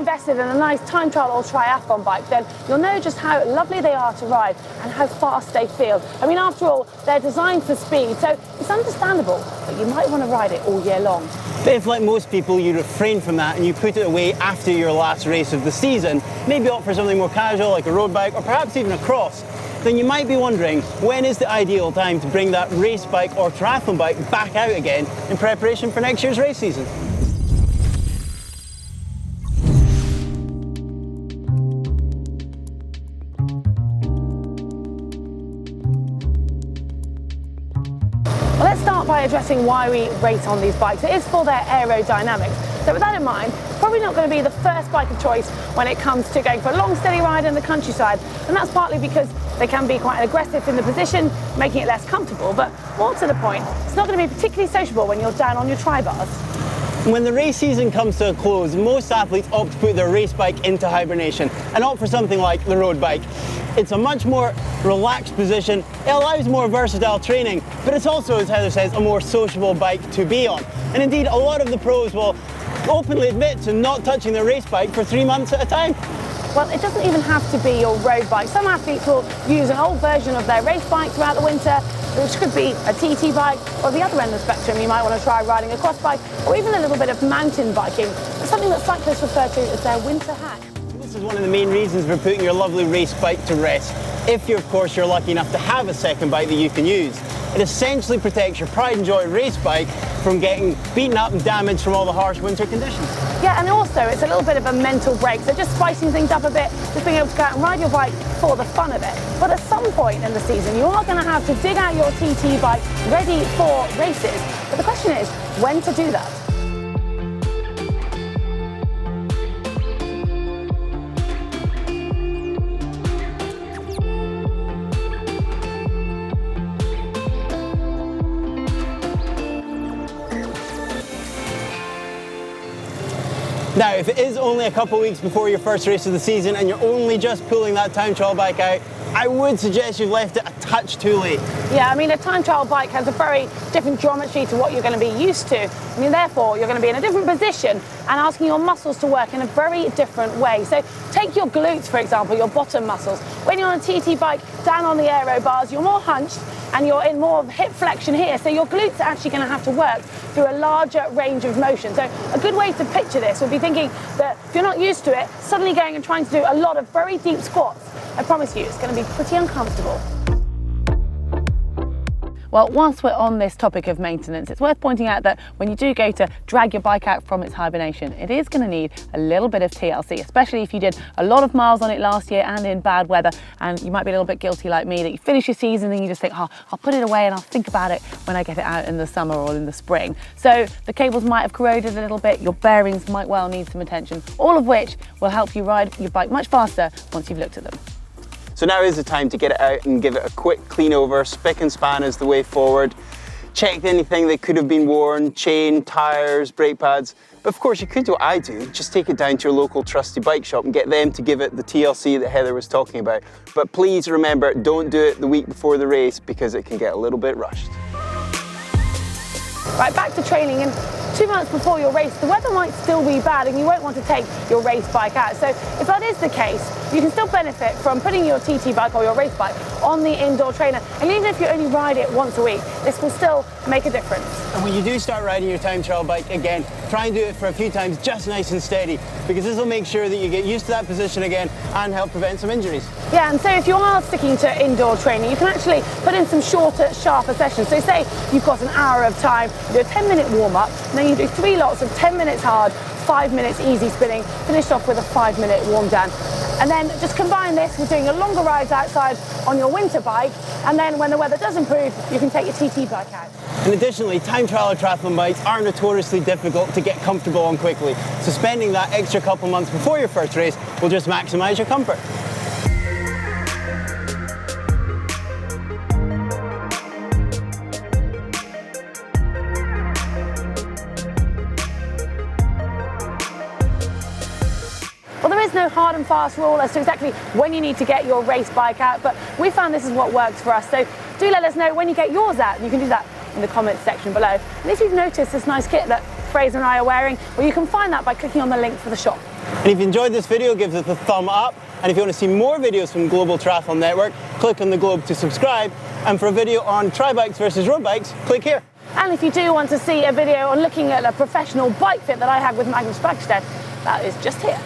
invested in a nice time trial or triathlon bike, then you'll know just how lovely they are to ride and how fast they feel. I mean, after all, they're designed for speed, so it's understandable that you might want to ride it all year long. But if, like most people, you refrain from that and you put it away after your last race of the season, maybe opt for something more casual like a road bike or perhaps even a cross, then you might be wondering, when is the ideal time to bring that race bike or triathlon bike back out again in preparation for next year's race season? Well, let's start by addressing why we race on these bikes. It is for their aerodynamics. So with that in mind, probably not going to be the first bike of choice when it comes to going for a long, steady ride in the countryside. And that's partly because they can be quite aggressive in the position, making it less comfortable. But more to the point, it's not going to be particularly sociable when you're down on your tri-bars. When the race season comes to a close, most athletes opt to put their race bike into hibernation and opt for something like the road bike. It's a much more relaxed position, it allows more versatile training, but it's also, as Heather says, a more sociable bike to be on. And indeed, a lot of the pros will openly admit to not touching their race bike for 3 months at a time. Well, it doesn't even have to be your road bike. Some athletes will use an old version of their race bike throughout the winter, which could be a TT bike, or the other end of the spectrum, you might want to try riding a cross bike, or even a little bit of mountain biking, something that cyclists refer to as their winter hack. This is one of the main reasons for putting your lovely race bike to rest. If you're, of course, you're lucky enough to have a second bike that you can use. It essentially protects your Pride and Joy race bike from getting beaten up and damaged from all the harsh winter conditions. Yeah, and also it's a little bit of a mental break, so just spicing things up a bit, just being able to go out and ride your bike for the fun of it. But at some point in the season, you are going to have to dig out your TT bike ready for races. But the question is, when to do that? Now, if it is only a couple of weeks before your first race of the season and you're only just pulling that time trial bike out, I would suggest you've left it a touch too late. Yeah, I mean, a time trial bike has a very different geometry to what you're going to be used to. I mean, therefore, you're going to be in a different position and asking your muscles to work in a very different way. So take your glutes, for example, your bottom muscles. When you're on a TT bike, down on the aero bars, you're more hunched and you're in more of hip flexion here. So your glutes are actually going to have to work through a larger range of motion. So a good way to picture this would be thinking that if you're not used to it, suddenly going and trying to do a lot of very deep squats, I promise you, it's going to be pretty uncomfortable. Well, whilst we're on this topic of maintenance, it's worth pointing out that when you do go to drag your bike out from its hibernation, it is going to need a little bit of TLC, especially if you did a lot of miles on it last year and in bad weather. And you might be a little bit guilty like me that you finish your season and you just think, oh, I'll put it away and I'll think about it when I get it out in the summer or in the spring. So the cables might have corroded a little bit, your bearings might well need some attention, all of which will help you ride your bike much faster once you've looked at them. So now is the time to get it out and give it a quick clean over. Spick and span is the way forward. Check anything that could have been worn, chain, tyres, brake pads. But of course you could do what I do, just take it down to your local trusty bike shop and get them to give it the TLC that Heather was talking about. But please remember, don't do it the week before the race because it can get a little bit rushed. Right, back to training, and 2 months before your race, the weather might still be bad and you won't want to take your race bike out. So if that is the case, you can still benefit from putting your TT bike or your race bike on the indoor trainer. And even if you only ride it once a week, this will still make a difference. And when you do start riding your time trial bike again, try and do it for a few times just nice and steady, because this will make sure that you get used to that position again and help prevent some injuries. Yeah, and so if you are sticking to indoor training, you can actually put in some shorter, sharper sessions. So say you've got an hour of time, you do a 10-minute warm-up, and then you do 3 lots of 10 minutes hard, 5 minutes easy spinning, finished off with a 5-minute warm down. And then just combine this with doing your longer rides outside on your winter bike, and then when the weather does improve, you can take your TT bike out. And additionally, time trial or triathlon bikes are notoriously difficult to get comfortable on quickly. So spending that extra couple months before your first race will just maximise your comfort. Well, there is no hard and fast rule as to exactly when you need to get your race bike out, but we found this is what works for us. So do let us know when you get yours out. You can do that in the comments section below. And if you've noticed this nice kit that Fraser and I are wearing, well, you can find that by clicking on the link for the shop. And if you enjoyed this video, give it a thumb up. And if you want to see more videos from Global Triathlon Network, click on the globe to subscribe. And for a video on tri-bikes versus road bikes, click here. And if you do want to see a video on looking at a professional bike fit that I had with Magnus Bagstedt, that is just here.